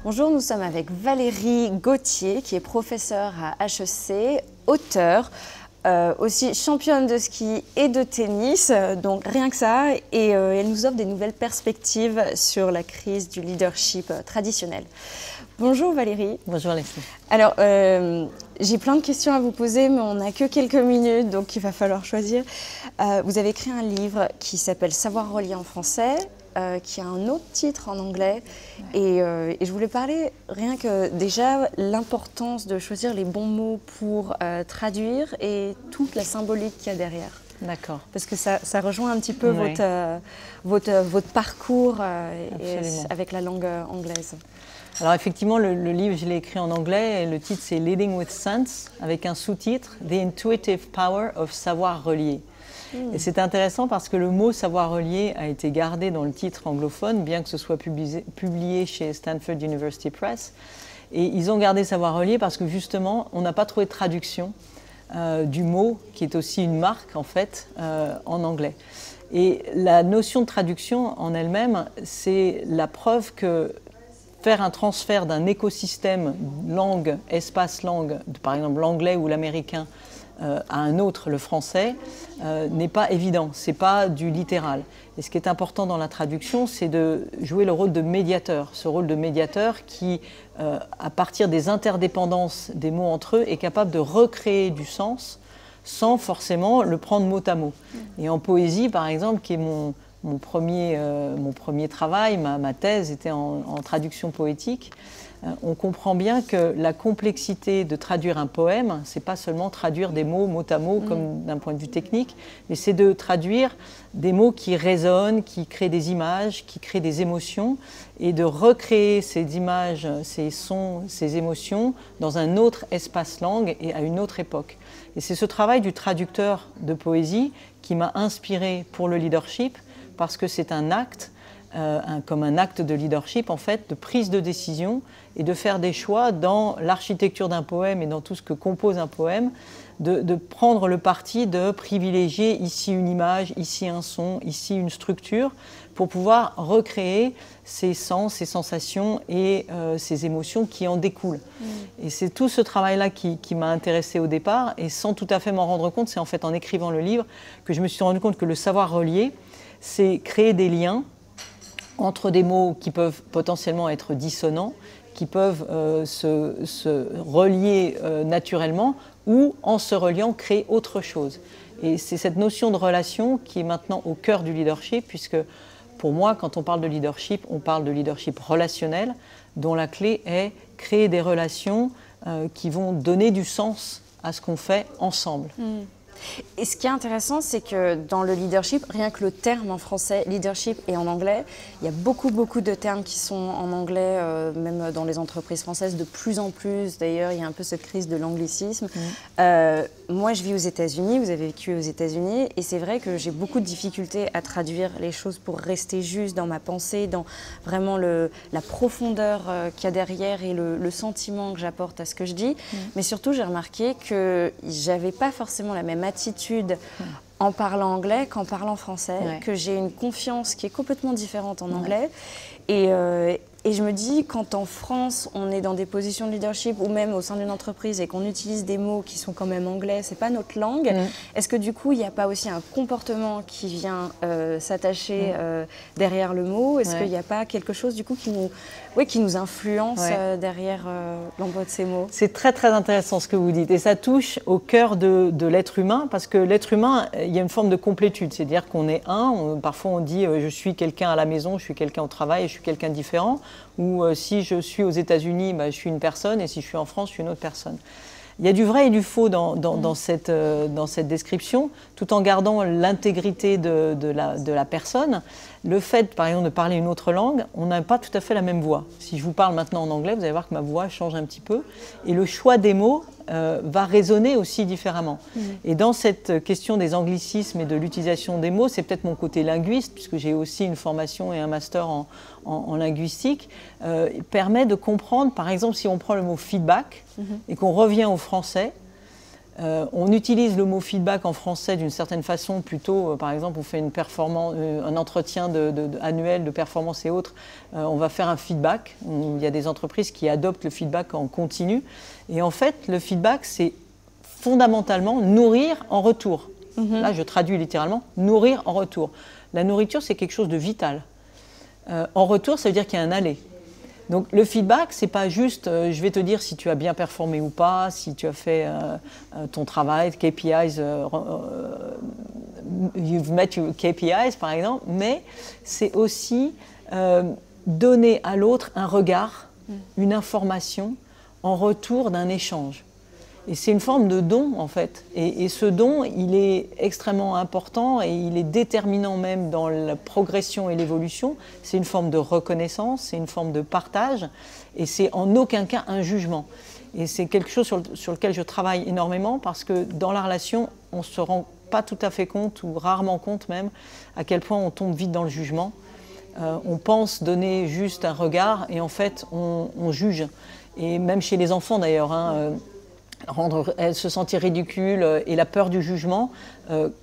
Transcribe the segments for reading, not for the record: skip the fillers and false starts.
Bonjour, nous sommes avec Valérie Gauthier, qui est professeure à HEC, auteure, aussi championne de ski et de tennis, donc rien que ça. Et elle nous offre des nouvelles perspectives sur la crise du leadership traditionnel. Bonjour Valérie. Bonjour Leslie. Alors, j'ai plein de questions à vous poser, mais on n'a que quelques minutes, donc il va falloir choisir. Vous avez écrit un livre qui s'appelle « Savoir relier en français », qui a un autre titre en anglais. Et je voulais parler rien que déjà l'importance de choisir les bons mots pour traduire et toute la symbolique qu'il y a derrière. D'accord. Parce que ça rejoint un petit peu votre parcours avec la langue anglaise. Alors effectivement, le livre, je l'ai écrit en anglais et le titre c'est « Leading with Sense » avec un sous-titre « The Intuitive Power of Savoir relier ». Et c'est intéressant parce que le mot « savoir relier » a été gardé dans le titre anglophone, bien que ce soit publié chez Stanford University Press. Et ils ont gardé « savoir relier » parce que justement, on n'a pas trouvé de traduction du mot, qui est aussi une marque en fait, en anglais. Et la notion de traduction en elle-même, c'est la preuve que faire un transfert d'un écosystème langue, espace-langue, par exemple l'anglais ou l'américain, à un autre, le français, n'est pas évident, c'est pas du littéral. Et ce qui est important dans la traduction, c'est de jouer le rôle de médiateur, ce rôle de médiateur qui, à partir des interdépendances des mots entre eux, est capable de recréer du sens sans forcément le prendre mot à mot. Et en poésie, par exemple, qui est mon premier travail, ma thèse était en traduction poétique, on comprend bien que la complexité de traduire un poème, c'est pas seulement traduire des mots mot à mot comme d'un point de vue technique, mais c'est de traduire des mots qui résonnent, qui créent des images, qui créent des émotions, et de recréer ces images, ces sons, ces émotions dans un autre espace-langue et à une autre époque. Et c'est ce travail du traducteur de poésie qui m'a inspiré pour le leadership, parce que c'est un acte, comme un acte de leadership en fait, de prise de décision et de faire des choix dans l'architecture d'un poème et dans tout ce que compose un poème, de prendre le parti de privilégier ici une image, ici un son, ici une structure, pour pouvoir recréer ces sens, ces sensations et ces émotions qui en découlent. Et c'est tout ce travail-là qui m'a intéressée au départ, et sans tout à fait m'en rendre compte, c'est en fait en écrivant le livre que je me suis rendu compte que le savoir relier, c'est créer des liens entre des mots qui peuvent potentiellement être dissonants, qui peuvent se relier naturellement, ou en se reliant créer autre chose. Et c'est cette notion de relation qui est maintenant au cœur du leadership, puisque pour moi, quand on parle de leadership relationnel, dont la clé est créer des relations qui vont donner du sens à ce qu'on fait ensemble. Et ce qui est intéressant, c'est que dans le leadership, rien que le terme en français, leadership, et en anglais, il y a beaucoup de termes qui sont en anglais, même dans les entreprises françaises, de plus en plus. D'ailleurs, il y a un peu cette crise de l'anglicisme. Moi, je vis aux États-Unis, vous avez vécu aux États-Unis, et c'est vrai que j'ai beaucoup de difficultés à traduire les choses pour rester juste dans ma pensée, dans vraiment la profondeur qu'il y a derrière et le sentiment que j'apporte à ce que je dis. Mais surtout, j'ai remarqué que j'avais pas forcément la même attitude en parlant anglais qu'en parlant français, que j'ai une confiance qui est complètement différente en anglais. Et je me dis, quand en France, on est dans des positions de leadership ou même au sein d'une entreprise et qu'on utilise des mots qui sont quand même anglais, c'est pas notre langue, est-ce que du coup, il n'y a pas aussi un comportement qui vient s'attacher derrière le mot? Est-ce qu'il n'y a pas quelque chose du coup qui nous influence derrière l'emploi de ces mots? C'est très intéressant ce que vous dites, et ça touche au cœur de l'être humain, parce que l'être humain, il y a une forme de complétude, c'est-à-dire qu'on est parfois on dit je suis quelqu'un à la maison, je suis quelqu'un au travail, je suis quelqu'un de différent. Ou si je suis aux États-Unis, je suis une personne, et si je suis en France, je suis une autre personne. Il y a du vrai et du faux dans cette description, tout en gardant l'intégrité de la personne. Le fait, par exemple, de parler une autre langue, on n'a pas tout à fait la même voix. Si je vous parle maintenant en anglais, vous allez voir que ma voix change un petit peu. Et le choix des mots va résonner aussi différemment. Et dans cette question des anglicismes et de l'utilisation des mots, c'est peut-être mon côté linguiste, puisque j'ai aussi une formation et un master en linguistique, permet de comprendre, par exemple, si on prend le mot feedback et qu'on revient au français, On utilise le mot feedback en français d'une certaine façon, plutôt, par exemple, on fait un entretien annuel de performance et autres, on va faire un feedback. Il y a des entreprises qui adoptent le feedback en continu. Et en fait, le feedback, c'est fondamentalement nourrir en retour. Là, je traduis littéralement, nourrir en retour. La nourriture, c'est quelque chose de vital. En retour, ça veut dire qu'il y a un aller. Donc le feedback, c'est pas juste je vais te dire si tu as bien performé ou pas, si tu as fait ton travail, KPIs, you've met your KPIs par exemple, mais c'est aussi donner à l'autre un regard, une information en retour d'un échange. Et c'est une forme de don en fait. Et ce don, il est extrêmement important et il est déterminant même dans la progression et l'évolution. C'est une forme de reconnaissance, c'est une forme de partage et c'est en aucun cas un jugement. Et c'est quelque chose sur lequel je travaille énormément parce que dans la relation, on ne se rend pas tout à fait compte ou rarement compte même à quel point on tombe vite dans le jugement. On pense donner juste un regard et en fait on juge. Et même chez les enfants d'ailleurs, elle se sentir ridicule et la peur du jugement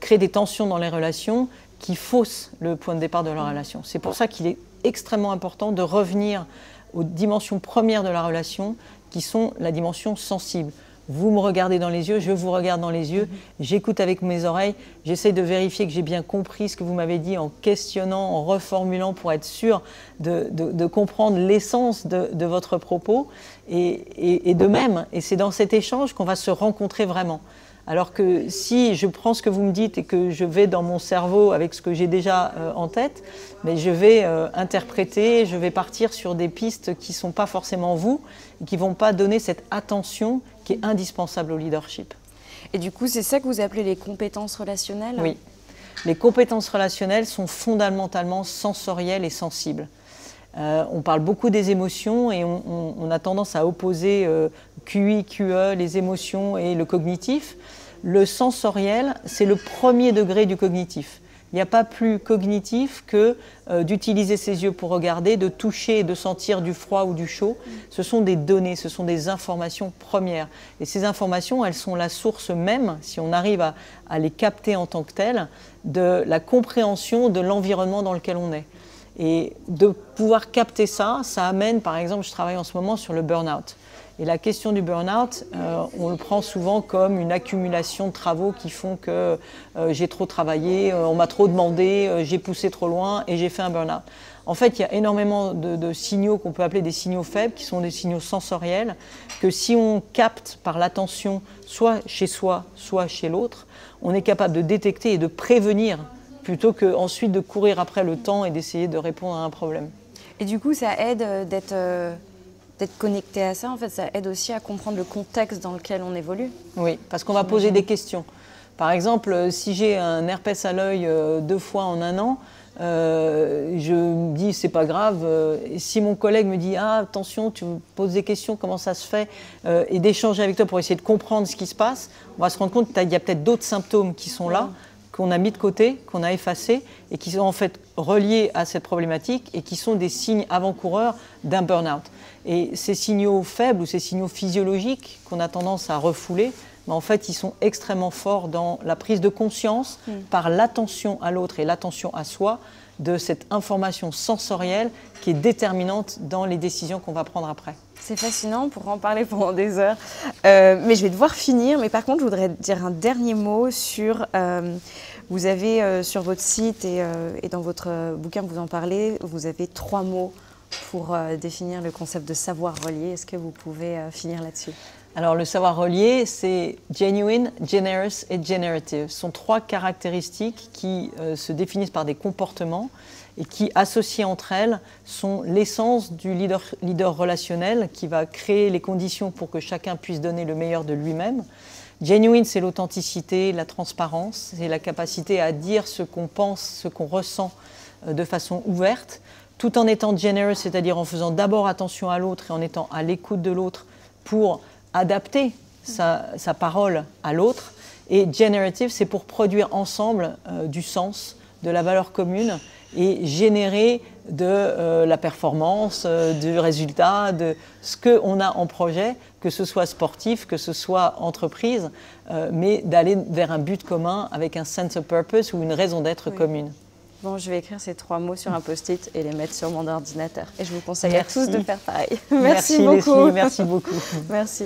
crée des tensions dans les relations qui faussent le point de départ de la relation. C'est pour ça qu'il est extrêmement important de revenir aux dimensions premières de la relation qui sont la dimension sensible. Vous me regardez dans les yeux, je vous regarde dans les yeux, j'écoute avec mes oreilles, j'essaie de vérifier que j'ai bien compris ce que vous m'avez dit en questionnant, en reformulant pour être sûr de comprendre l'essence de votre propos. Et de même, et c'est dans cet échange qu'on va se rencontrer vraiment. Alors que si je prends ce que vous me dites et que je vais dans mon cerveau avec ce que j'ai déjà en tête, mais je vais interpréter, je vais partir sur des pistes qui ne sont pas forcément vous et qui ne vont pas donner cette attention qui est indispensable au leadership. Et du coup, c'est ça que vous appelez les compétences relationnelles ? Oui. Les compétences relationnelles sont fondamentalement sensorielles et sensibles. On parle beaucoup des émotions et on a tendance à opposer QI, QE, les émotions et le cognitif. Le sensoriel, c'est le premier degré du cognitif. Il n'y a pas plus cognitif que d'utiliser ses yeux pour regarder, de toucher et de sentir du froid ou du chaud. Ce sont des données, ce sont des informations premières. Et ces informations, elles sont la source même, si on arrive à les capter en tant que telles, de la compréhension de l'environnement dans lequel on est. Et de pouvoir capter ça, ça amène, par exemple, je travaille en ce moment sur le burn-out. Et la question du burn-out, on le prend souvent comme une accumulation de travaux qui font que j'ai trop travaillé, on m'a trop demandé, j'ai poussé trop loin et j'ai fait un burn-out. En fait, il y a énormément de signaux qu'on peut appeler des signaux faibles, qui sont des signaux sensoriels, que si on capte par l'attention, soit chez soi, soit chez l'autre, on est capable de détecter et de prévenir plutôt qu'ensuite de courir après le temps et d'essayer de répondre à un problème. Et du coup, ça aide d'être connecté à ça, en fait, ça aide aussi à comprendre le contexte dans lequel on évolue. Oui, parce qu'on va poser des questions. Par exemple, si j'ai un herpès à l'œil 2 fois en 1 an, je me dis c'est pas grave. Et si mon collègue me dit attention, tu me poses des questions, comment ça se fait, et d'échanger avec toi pour essayer de comprendre ce qui se passe, on va se rendre compte qu'il y a peut-être d'autres symptômes qui sont là, qu'on a mis de côté, qu'on a effacés et qui sont en fait reliés à cette problématique et qui sont des signes avant-coureurs d'un burn-out. Et ces signaux faibles ou ces signaux physiologiques qu'on a tendance à refouler, mais en fait, ils sont extrêmement forts dans la prise de conscience par l'attention à l'autre et l'attention à soi de cette information sensorielle qui est déterminante dans les décisions qu'on va prendre après. C'est fascinant, on pourra en parler pendant des heures. Mais je vais devoir finir. Mais par contre, je voudrais dire un dernier mot sur... vous avez sur votre site et dans votre bouquin, vous en parlez, vous avez 3 mots pour définir le concept de savoir relier. Est-ce que vous pouvez finir là-dessus ? Alors le savoir relier, c'est genuine, generous et generative. Ce sont 3 caractéristiques qui se définissent par des comportements et qui, associées entre elles, sont l'essence du leader relationnel qui va créer les conditions pour que chacun puisse donner le meilleur de lui-même. Genuine, c'est l'authenticité, la transparence, c'est la capacité à dire ce qu'on pense, ce qu'on ressent de façon ouverte, tout en étant generous, c'est-à-dire en faisant d'abord attention à l'autre et en étant à l'écoute de l'autre pour adapter sa parole à l'autre. Et generative, c'est pour produire ensemble du sens, de la valeur commune et générer de la performance, du résultat, de ce qu'on a en projet, que ce soit sportif, que ce soit entreprise, mais d'aller vers un but commun avec un sense of purpose ou une raison d'être commune. Bon, je vais écrire ces 3 mots sur un post-it et les mettre sur mon ordinateur. Et je vous conseille à tous de faire pareil. Merci beaucoup. Leslie, merci beaucoup. Merci.